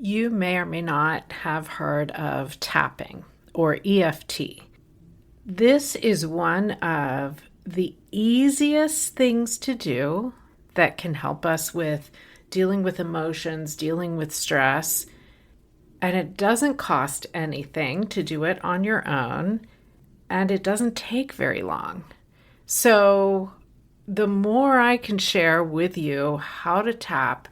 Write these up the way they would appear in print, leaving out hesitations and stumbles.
You may or may not have heard of tapping or EFT. This is one of the easiest things to do that can help us with dealing with emotions, dealing with stress, and it doesn't cost anything to do it on your own, and it doesn't take very long. So the more I can share with you how to tap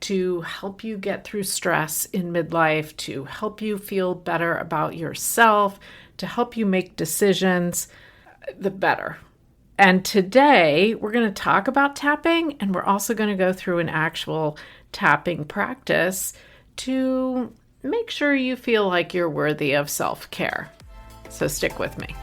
to help you get through stress in midlife, to help you feel better about yourself, to help you make decisions, the better. And today we're going to talk about tapping, and we're also going to go through an actual tapping practice to make sure you feel like you're worthy of self-care. So stick with me.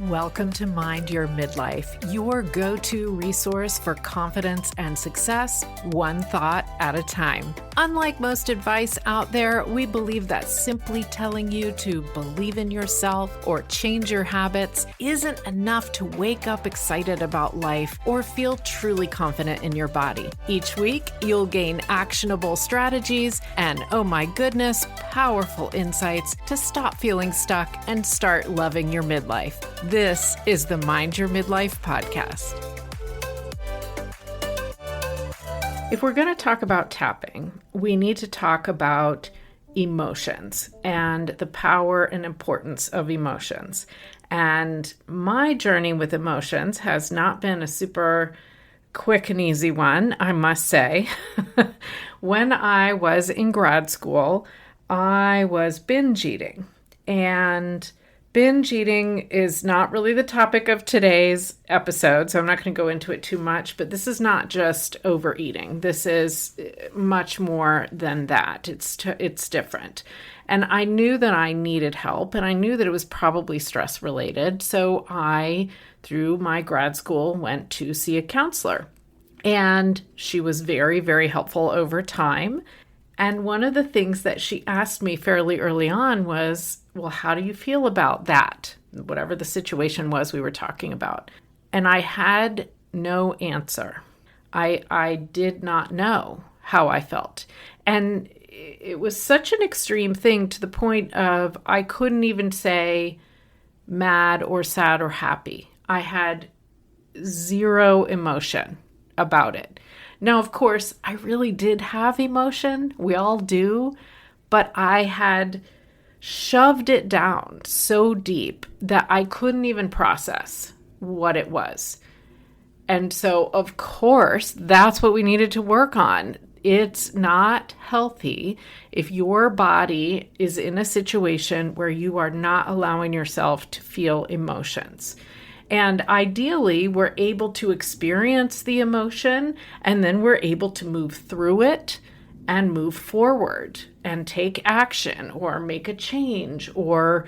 Welcome to Mind Your Midlife, your go-to resource for confidence and success, one thought at a time. Unlike most advice out there, we believe that simply telling you to believe in yourself or change your habits isn't enough to wake up excited about life or feel truly confident in your body. Each week, you'll gain actionable strategies and, oh my goodness, powerful insights to stop feeling stuck and start loving your midlife. This is the Mind Your Midlife podcast. If we're going to talk about tapping, we need to talk about emotions and the power and importance of emotions. And my journey with emotions has not been a super quick and easy one, I must say. When I was in grad school, I was binge eating, and binge eating is not really the topic of today's episode, so I'm not going to go into it too much, but this is not just overeating. This is much more than that. It's different. And I knew that I needed help, and I knew that it was probably stress related, so I, through my grad school, went to see a counselor. And she was very, very helpful over time. And one of the things that she asked me fairly early on was, well, how do you feel about that? Whatever the situation was we were talking about. And I had no answer. I did not know how I felt. And it was such an extreme thing to the point of I couldn't even say mad or sad or happy. I had zero emotion about it. Now, of course, I really did have emotion. We all do. But I had shoved it down so deep that I couldn't even process what it was. And so, of course, that's what we needed to work on. It's not healthy if your body is in a situation where you are not allowing yourself to feel emotions. And ideally, we're able to experience the emotion, and then we're able to move through it and move forward and take action or make a change or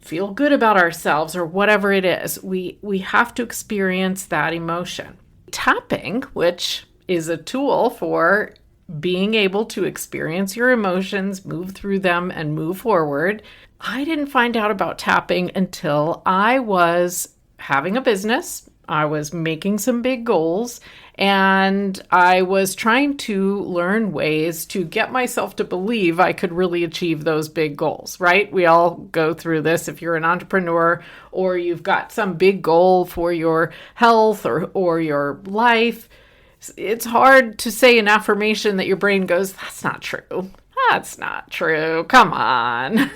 feel good about ourselves or whatever it is. We have to experience that emotion. Tapping, which is a tool for being able to experience your emotions, move through them, and move forward. I didn't find out about tapping until I was having a business. I was making some big goals, and I was trying to learn ways to get myself to believe I could really achieve those big goals, right? We all go through this. If you're an entrepreneur or you've got some big goal for your health or your life, it's hard to say an affirmation that your brain goes, that's not true. That's not true. Come on.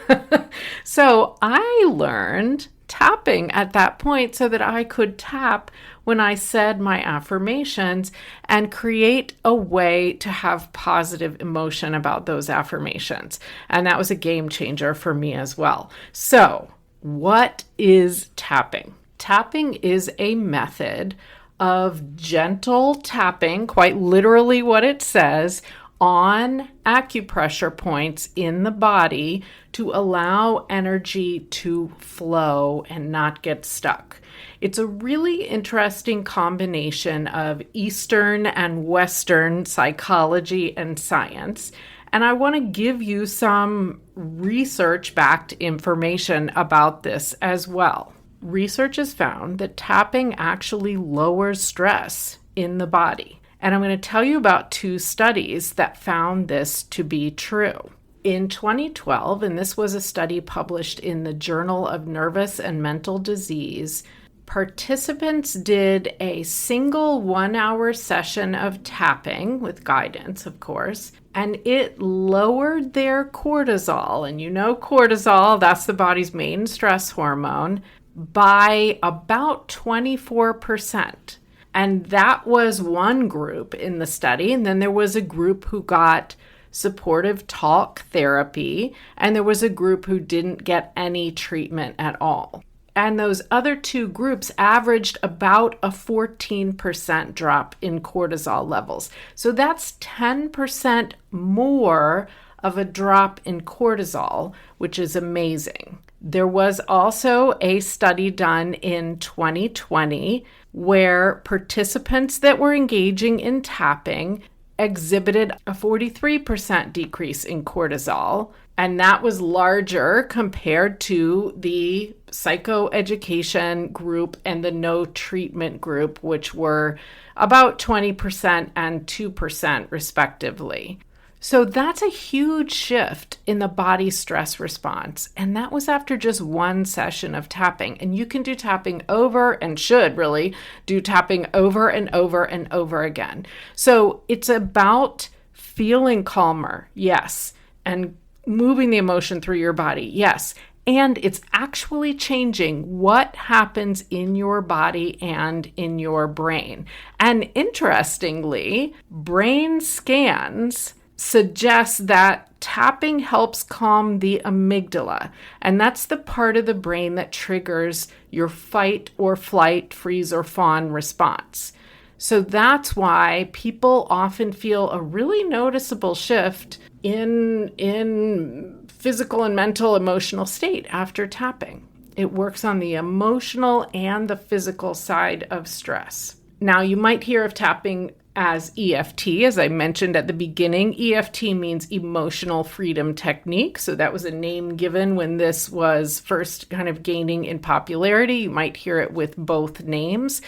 So I learned tapping at that point so that I could tap when I said my affirmations and create a way to have positive emotion about those affirmations. And that was a game changer for me as well. So, what is tapping? Tapping is a method of gentle tapping, quite literally what it says, on acupressure points in the body to allow energy to flow and not get stuck. It's a really interesting combination of Eastern and Western psychology and science. And I want to give you some research-backed information about this as well. Research has found that tapping actually lowers stress in the body. And I'm going to tell you about 2 studies that found this to be true. In 2012, and this was a study published in the Journal of Nervous and Mental Disease, participants did a single 1-hour session of tapping with guidance, of course, and it lowered their cortisol. And you know cortisol, that's the body's main stress hormone, by about 24%. And that was one group in the study. And then there was a group who got supportive talk therapy, and there was a group who didn't get any treatment at all. And those other 2 groups averaged about a 14% drop in cortisol levels. So that's 10% more of a drop in cortisol, which is amazing. There was also a study done in 2020 where participants that were engaging in tapping exhibited a 43% decrease in cortisol, and that was larger compared to the psychoeducation group and the no treatment group, which were about 20% and 2% respectively. So that's a huge shift in the body's stress response. And that was after just one session of tapping. And you can do tapping over, and should really do tapping over and over and over again. So it's about feeling calmer, yes, and moving the emotion through your body, yes. And it's actually changing what happens in your body and in your brain. And interestingly, brain scans suggest that tapping helps calm the amygdala, and that's the part of the brain that triggers your fight or flight, freeze or fawn response. So that's why people often feel a really noticeable shift in physical and mental emotional state after tapping. It works on the emotional and the physical side of stress. Now, you might hear of tapping as EFT, as I mentioned at the beginning. EFT means emotional freedom technique. So that was a name given when this was first kind of gaining in popularity. You might hear it with both names,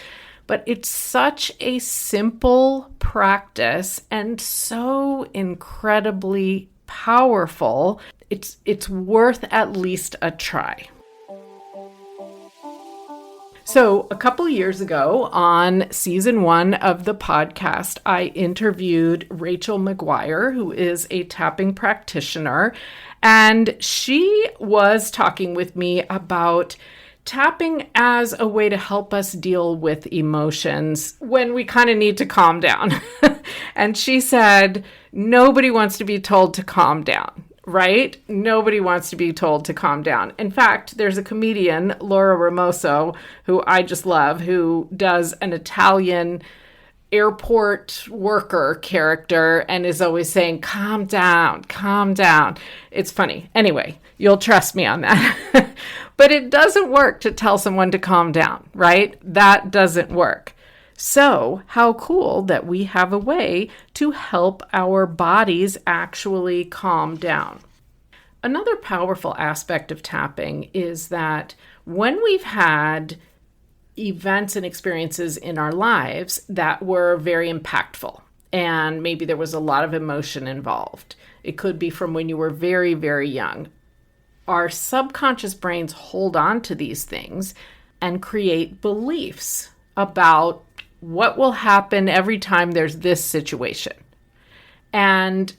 but it's such a simple practice and so incredibly powerful. It's worth at least a try. So a couple years ago on season 1 of the podcast, I interviewed Rachel McGuire, who is a tapping practitioner, and she was talking with me about tapping as a way to help us deal with emotions when we kind of need to calm down. And she said, nobody wants to be told to calm down. Right? Nobody wants to be told to calm down. In fact, there's a comedian, Laura Ramoso, who I just love, who does an Italian airport worker character and is always saying, calm down, calm down. It's funny. Anyway, you'll trust me on that. But it doesn't work to tell someone to calm down, right? That doesn't work. So how cool that we have a way to help our bodies actually calm down. Another powerful aspect of tapping is that when we've had events and experiences in our lives that were very impactful, and maybe there was a lot of emotion involved, it could be from when you were very, very young, our subconscious brains hold on to these things and create beliefs about what will happen every time there's this situation. And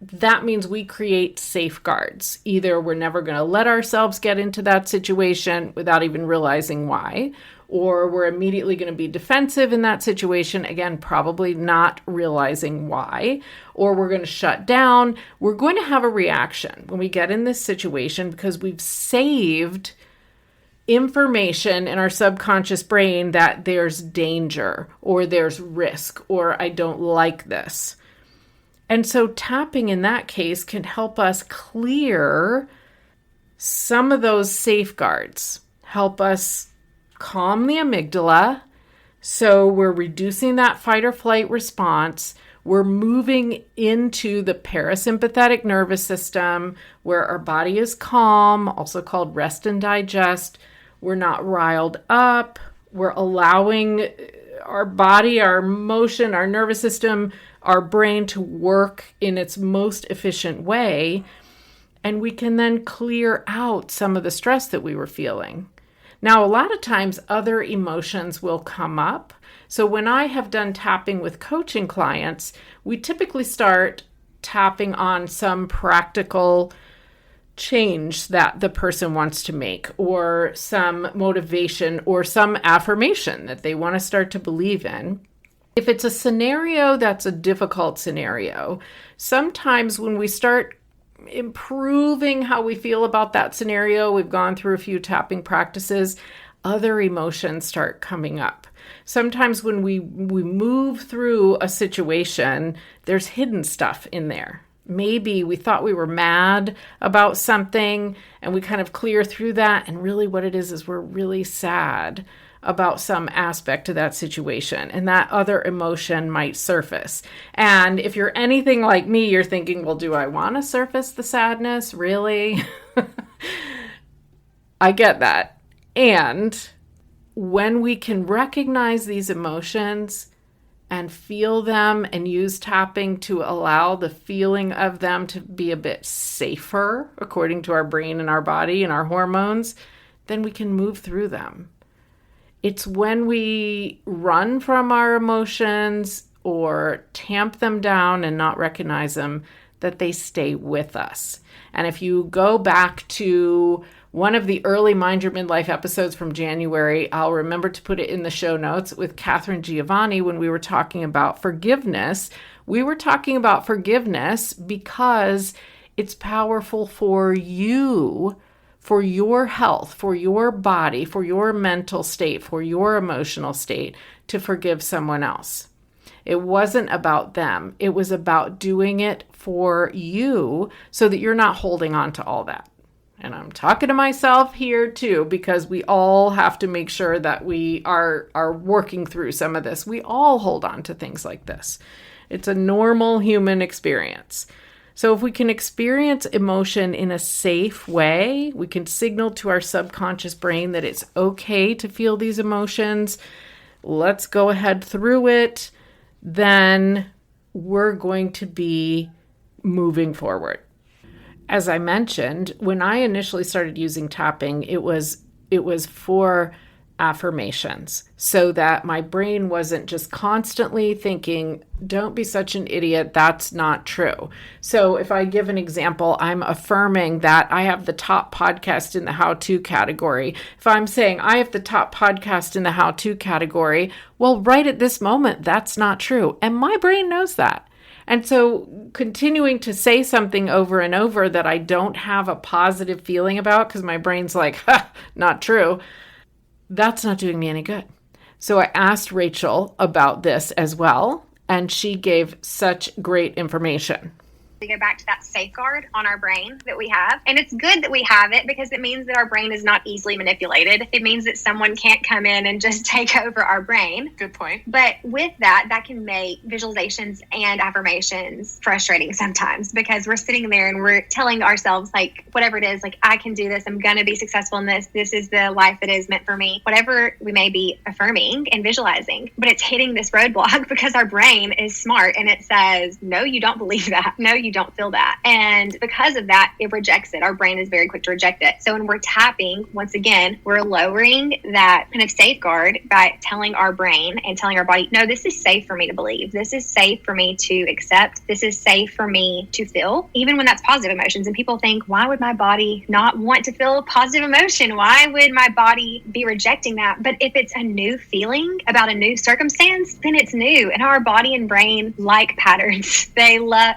that means we create safeguards. Either we're never going to let ourselves get into that situation without even realizing why, or we're immediately going to be defensive in that situation, again, probably not realizing why, or we're going to shut down. We're going to have a reaction when we get in this situation because we've saved information in our subconscious brain that there's danger or there's risk or I don't like this. And so tapping in that case can help us clear some of those safeguards, help us calm the amygdala. So we're reducing that fight or flight response. We're moving into the parasympathetic nervous system where our body is calm, also called rest and digest. We're not riled up. We're allowing our body, our emotion, our nervous system, our brain to work in its most efficient way. And we can then clear out some of the stress that we were feeling. Now, a lot of times other emotions will come up. So when I have done tapping with coaching clients, we typically start tapping on some practical change that the person wants to make, or some motivation, or some affirmation that they want to start to believe in. If it's a scenario that's a difficult scenario, sometimes when we start improving how we feel about that scenario, we've gone through a few tapping practices, other emotions start coming up. Sometimes when we move through a situation, there's hidden stuff in there. Maybe we thought we were mad about something and we kind of clear through that. And really what it is we're really sad about some aspect of that situation, and that other emotion might surface. And if you're anything like me, you're thinking, well, do I want to surface the sadness? Really? I get that. And when we can recognize these emotions and feel them and use tapping to allow the feeling of them to be a bit safer, according to our brain and our body and our hormones, then we can move through them. It's when we run from our emotions or tamp them down and not recognize them that they stay with us. And if you go back to one of the early Mind Your Midlife episodes from January, I'll remember to put it in the show notes, with Catherine Giovanni, when we were talking about forgiveness. We were talking about forgiveness because it's powerful for you, for your health, for your body, for your mental state, for your emotional state, to forgive someone else. It wasn't about them. It was about doing it for you so that you're not holding on to all that. And I'm talking to myself here too, because we all have to make sure that we are working through some of this. We all hold on to things like this. It's a normal human experience. So if we can experience emotion in a safe way, we can signal to our subconscious brain that it's okay to feel these emotions. Let's go ahead through it. Then we're going to be moving forward. As I mentioned, when I initially started using tapping, it was for affirmations, so that my brain wasn't just constantly thinking, don't be such an idiot, that's not true. So if I give an example, I'm affirming that I have the top podcast in the how-to category. If I'm saying I have the top podcast in the how-to category, well, right at this moment, that's not true. And my brain knows that. And so continuing to say something over and over that I don't have a positive feeling about, because my brain's like, not true, that's not doing me any good. So I asked Rachel about this as well, and she gave such great information. We go back to that safeguard on our brain that we have. And it's good that we have it because it means that our brain is not easily manipulated. It means that someone can't come in and just take over our brain. Good point. But with that can make visualizations and affirmations frustrating sometimes, because we're sitting there and we're telling ourselves, like, whatever it is, like, I can do this. I'm going to be successful in this. This is the life that is meant for me. Whatever we may be affirming and visualizing, but it's hitting this roadblock because our brain is smart and it says, no, you don't believe that. No, you don't feel that. And because of that, it rejects it. Our brain is very quick to reject it. So when we're tapping, once again, we're lowering that kind of safeguard by telling our brain and telling our body, no, this is safe for me to believe. This is safe for me to accept. This is safe for me to feel, even when that's positive emotions. And people think, why would my body not want to feel a positive emotion? Why would my body be rejecting that? But if it's a new feeling about a new circumstance, then it's new. And our body and brain like patterns. They love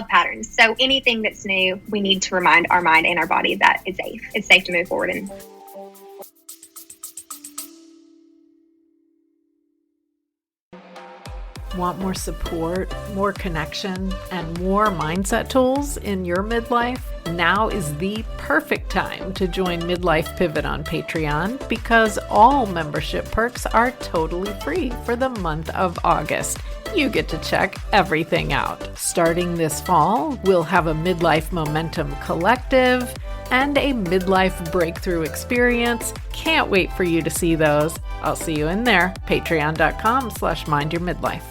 patterns. So anything that's new, we need to remind our mind and our body that it's safe. It's safe to move forward in. Want more support, more connection, and more mindset tools in your midlife? Now is the perfect time to join Midlife Pivot on Patreon, because all membership perks are totally free for the month of August. You get to check everything out. Starting this fall, we'll have a Midlife Momentum Collective and a Midlife Breakthrough Experience. Can't wait for you to see those. I'll see you in there, patreon.com/mindyourmidlife.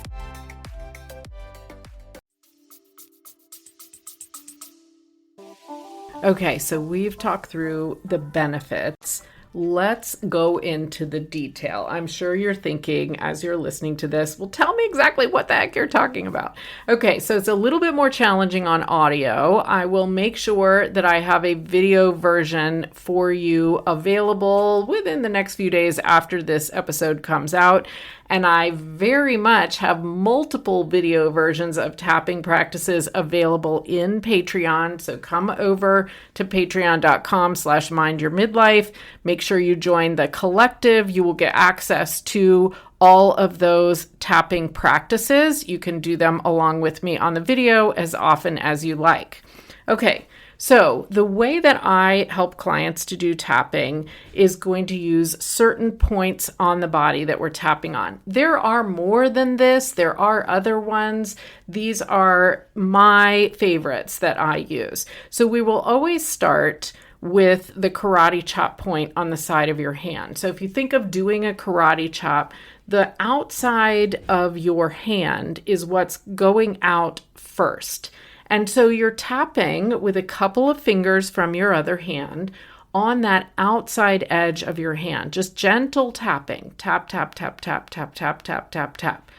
Okay, so we've talked through the benefits. Let's go into the detail. I'm sure you're thinking as you're listening to this, well, tell me exactly what the heck you're talking about. Okay, so it's a little bit more challenging on audio. I will make sure that I have a video version for you available within the next few days after this episode comes out. And I very much have multiple video versions of tapping practices available in Patreon. So come over to patreon.com/mindyourmidlife. Make sure you join the collective. You will get access to all of those tapping practices. You can do them along with me on the video as often as you like. Okay. So the way that I help clients to do tapping is going to use certain points on the body that we're tapping on. There are more than this. There are other ones. These are my favorites that I use. So we will always start with the karate chop point on the side of your hand. So if you think of doing a karate chop, the outside of your hand is what's going out first. And so you're tapping with a couple of fingers from your other hand on that outside edge of your hand. Just gentle tapping. Tap, tap, tap, tap, tap, tap, tap, tap, tap.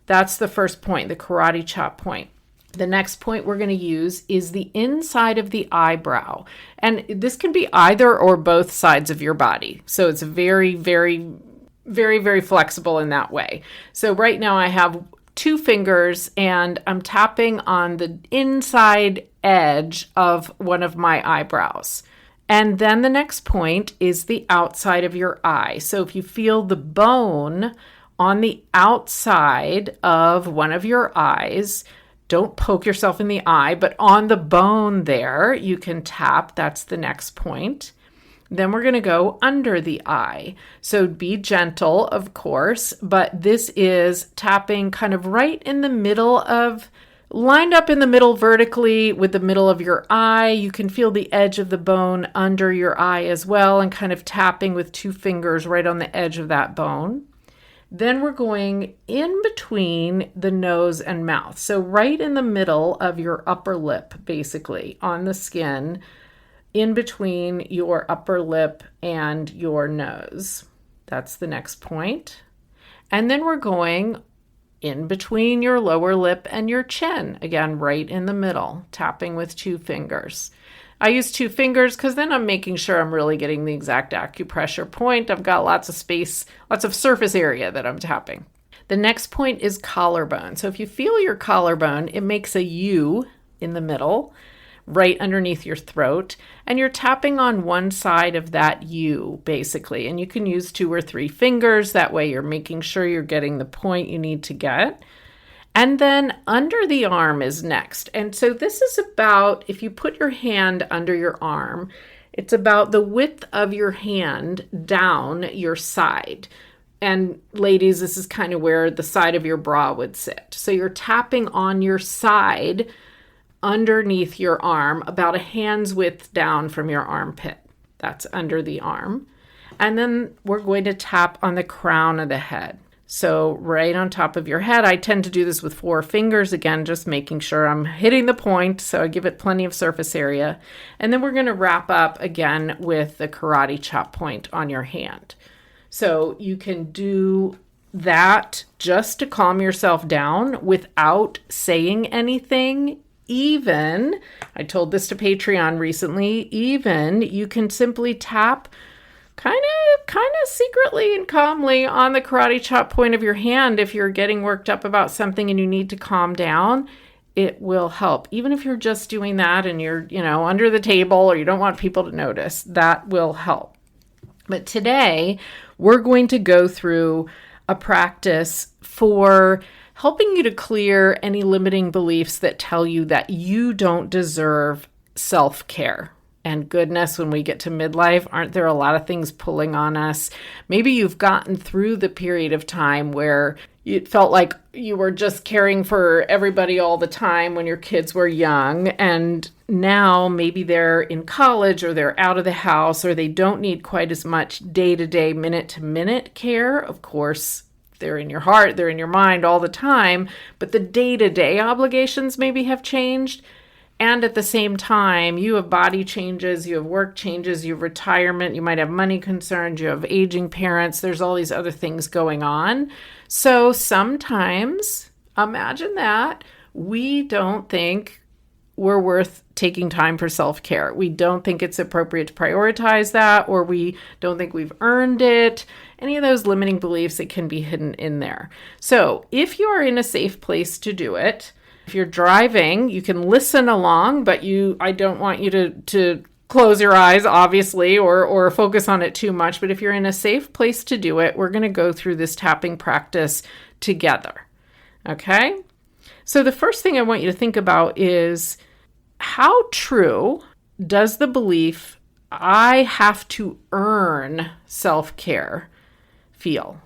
That's the first point, the karate chop point. The next point we're going to use is the inside of the eyebrow. And this can be either or both sides of your body. So it's very, very, very, very flexible in that way. So right now I have 2 fingers and I'm tapping on the inside edge of one of my eyebrows. And then the next point is the outside of your eye. So if you feel the bone on the outside of one of your eyes, don't poke yourself in the eye, but on the bone there, you can tap. That's the next point. Then we're going to go under the eye. So be gentle, of course, but this is tapping kind of right in the middle of, lined up in the middle vertically with the middle of your eye. You can feel the edge of the bone under your eye as well, and kind of tapping with 2 fingers right on the edge of that bone. Then we're going in between the nose and mouth. So right in the middle of your upper lip, basically, on the skin, in between your upper lip and your nose. That's the next point. And then we're going in between your lower lip and your chin. Again, right in the middle, tapping with 2 fingers. I use 2 fingers because then I'm making sure I'm really getting the exact acupressure point. I've got lots of space, lots of surface area that I'm tapping. The next point is collarbone. So if you feel your collarbone, it makes a U in the middle, right underneath your throat, and you're tapping on one side of that U, basically. And you can use 2 or 3 fingers. That way you're making sure you're getting the point you need to get. And then under the arm is next. And so this is about, if you put your hand under your arm, it's about the width of your hand down your side. And ladies, this is kind of where the side of your bra would sit. So you're tapping on your side underneath your arm, about a hand's width down from your armpit. That's under the arm. And then we're going to tap on the crown of the head. So right on top of your head. I tend to do this with 4 fingers, again, just making sure I'm hitting the point, so I give it plenty of surface area. And then we're going to wrap up again with the karate chop point on your hand. So you can do that just to calm yourself down without saying anything. Even, I told this to Patreon recently, even you can simply tap kind of secretly and calmly on the karate chop point of your hand. If you're getting worked up about something and you need to calm down, it will help. Even if you're just doing that and you're, under the table or you don't want people to notice, that will help. But today we're going to go through a practice for helping you to clear any limiting beliefs that tell you that you don't deserve self-care. And goodness, when we get to midlife, aren't there a lot of things pulling on us? Maybe you've gotten through the period of time where it felt like you were just caring for everybody all the time when your kids were young. And now maybe they're in college or they're out of the house or they don't need quite as much day-to-day, minute-to-minute care. Of course, they're in your heart, they're in your mind all the time, but the day-to-day obligations maybe have changed. And at the same time, you have body changes, you have work changes, you have retirement, you might have money concerns, you have aging parents, there's all these other things going on. So sometimes, imagine that, we don't think we're worth taking time for self-care. We don't think it's appropriate to prioritize that, or we don't think we've earned it. Any of those limiting beliefs that can be hidden in there. So if you are in a safe place to do it, if you're driving, you can listen along, but I don't want you to close your eyes, obviously, or focus on it too much. But if you're in a safe place to do it, we're going to go through this tapping practice together. Okay? So the first thing I want you to think about is, how true does the belief I have to earn self-care feel?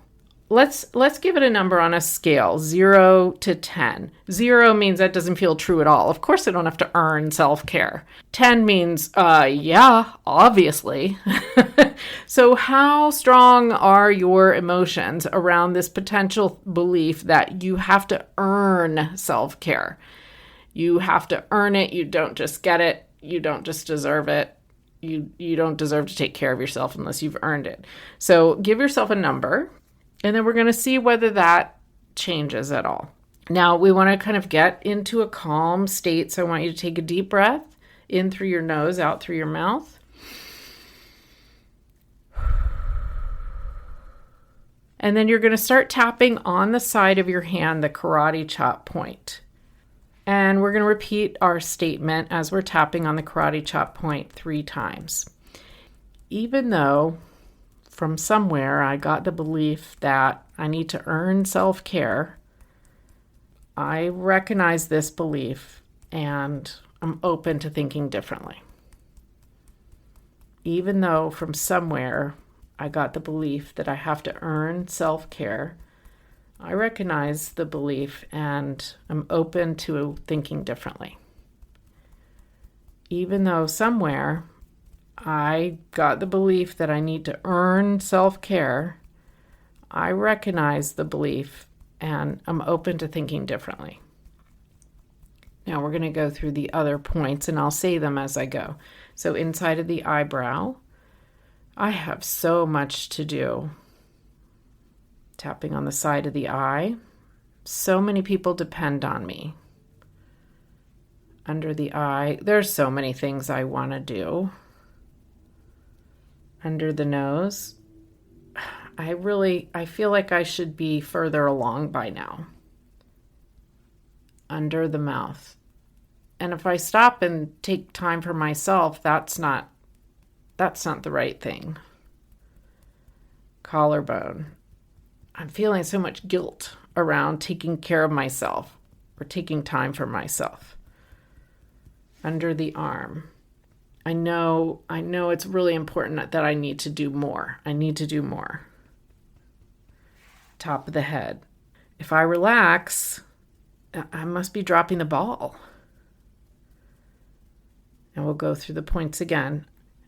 Let's give it a number on a scale, 0 to 10. 0 means that doesn't feel true at all. Of course, I don't have to earn self-care. 10 means, yeah, obviously. So how strong are your emotions around this potential belief that you have to earn self-care? You have to earn it. You don't just get it. You don't just deserve it. You don't deserve to take care of yourself unless you've earned it. So give yourself a number. And then we're going to see whether that changes at all. Now, we want to kind of get into a calm state. So I want you to take a deep breath in through your nose, out through your mouth. And then you're going to start tapping on the side of your hand, the karate chop point. And we're going to repeat our statement as we're tapping on the karate chop point 3 times. Even though from somewhere I got the belief that I need to earn self-care, I recognize this belief and I'm open to thinking differently. Even though from somewhere I got the belief that I have to earn self-care, I recognize the belief and I'm open to thinking differently. Even though somewhere I got the belief that I need to earn self-care, I recognize the belief and I'm open to thinking differently. Now we're going to go through the other points and I'll say them as I go. So inside of the eyebrow, I have so much to do. Tapping on the side of the eye, so many people depend on me. Under the eye, there's so many things I want to do. Under the nose, I feel like I should be further along by now. Under the mouth. And if I stop and take time for myself, that's not the right thing. Collarbone. I'm feeling so much guilt around taking care of myself or taking time for myself. Under the arm. I know it's really important that I need to do more. I need to do more. Top of the head. If I relax, I must be dropping the ball. And we'll go through the points again.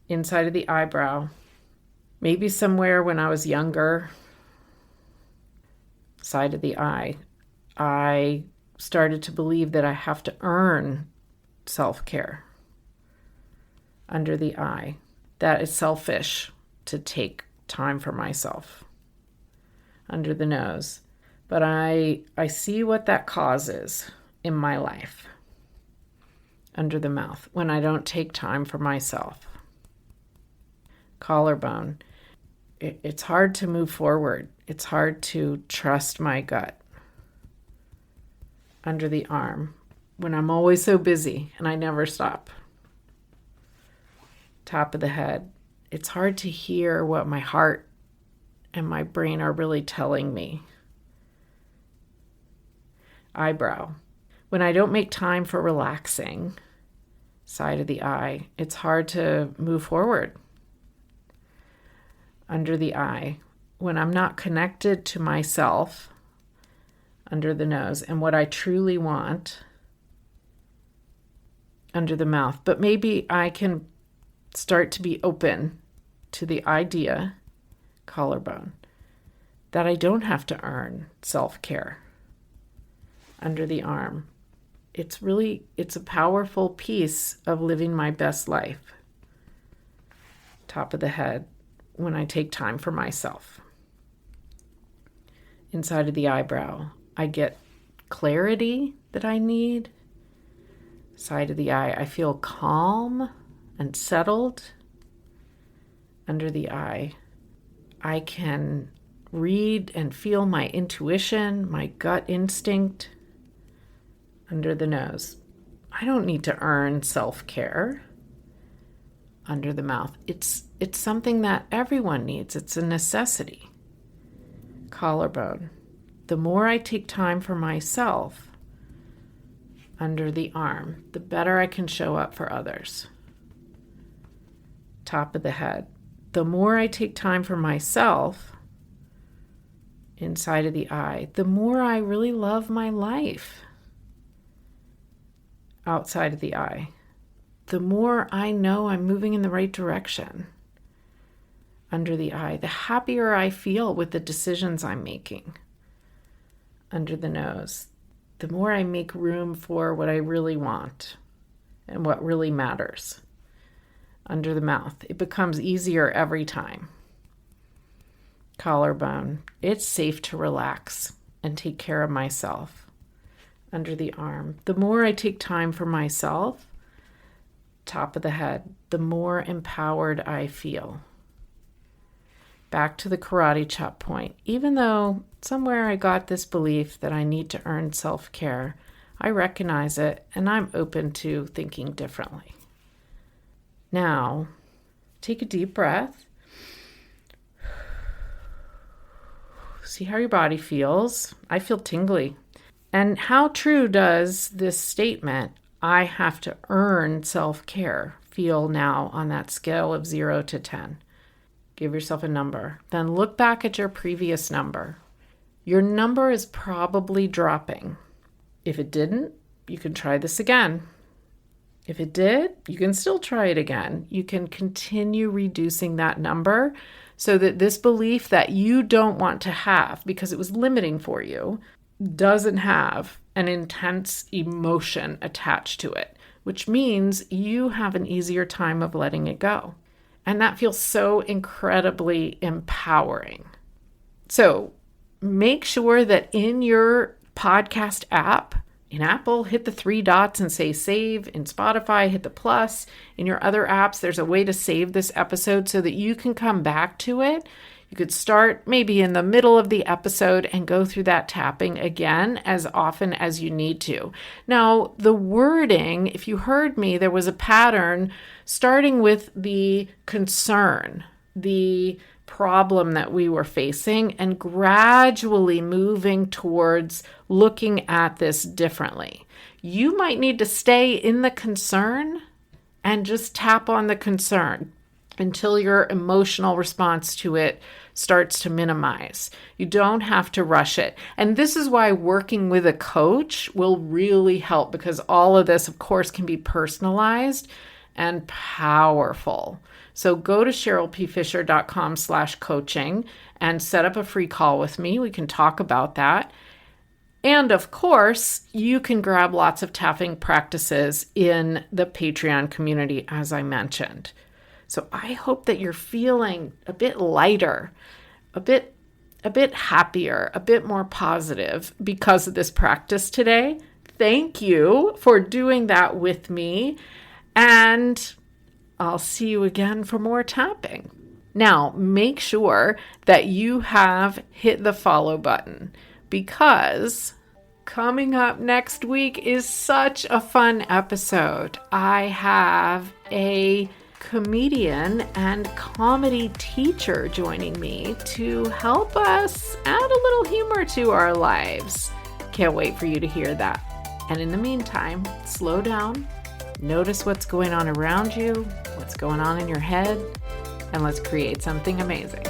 Inside of the eyebrow. Maybe somewhere when I was younger. Side of the eye. I started to believe that I have to earn self-care. Under the eye. That is selfish to take time for myself. Under the nose. But I see what that causes in my life. Under the mouth. When I don't take time for myself. Collarbone. It's hard to move forward. It's hard to trust my gut. Under the arm. When I'm always so busy and I never stop. Top of the head. It's hard to hear what my heart and my brain are really telling me. Eyebrow. When I don't make time for relaxing, side of the eye, it's hard to move forward. Under the eye. When I'm not connected to myself, under the nose, and what I truly want under the mouth. But maybe I can start to be open to the idea, collarbone, that I don't have to earn self-care under the arm. It's a powerful piece of living my best life. Top of the head, when I take time for myself. Inside of the eyebrow, I get clarity that I need. Side of the eye, I feel calm and settled. Under the eye, I can read and feel my intuition, my gut instinct. Under the nose, I don't need to earn self-care. Under the mouth, it's something that everyone needs. It's a necessity. Collarbone, the more I take time for myself under the arm, the better I can show up for others. Top of the head, the more I take time for myself inside of the eye, the more I really love my life. Outside of the eye, the more I know I'm moving in the right direction. Under the eye, the happier I feel with the decisions I'm making. Under the nose, the more I make room for what I really want and what really matters. Under the mouth, it becomes easier every time. Collarbone, it's safe to relax and take care of myself. Under the arm, the more I take time for myself. Top of the head, the more empowered I feel. Back to the karate chop point. Even though somewhere I got this belief that I need to earn self-care, I recognize it and I'm open to thinking differently. Now, take a deep breath. See how your body feels. I feel tingly. And how true does this statement, I have to earn self-care, feel now on that scale of 0 to 10? Give yourself a number. Then look back at your previous number. Your number is probably dropping. If it didn't, you can try this again. If it did, you can still try it again. You can continue reducing that number so that this belief that you don't want to have because it was limiting for you doesn't have an intense emotion attached to it, which means you have an easier time of letting it go. And that feels so incredibly empowering. So make sure that in your podcast app, in Apple, hit the 3 dots and say save. In Spotify, hit the plus. In your other apps, there's a way to save this episode so that you can come back to it. You could start maybe in the middle of the episode and go through that tapping again as often as you need to. Now, the wording, if you heard me, there was a pattern starting with the concern, the problem that we were facing, and gradually moving towards looking at this differently. You might need to stay in the concern and just tap on the concern until your emotional response to it starts to minimize. You don't have to rush it. And this is why working with a coach will really help, because all of this, of course, can be personalized and powerful. So go to CherylPFisher.com/coaching and set up a free call with me. We can talk about that. And of course, you can grab lots of tapping practices in the Patreon community, as I mentioned. So I hope that you're feeling a bit lighter, a bit happier, a bit more positive because of this practice today. Thank you for doing that with me. And I'll see you again for more tapping. Now, make sure that you have hit the follow button, because coming up next week is such a fun episode. I have a comedian and comedy teacher joining me to help us add a little humor to our lives. Can't wait for you to hear that. And in the meantime, slow down, notice what's going on around you, what's going on in your head, and let's create something amazing.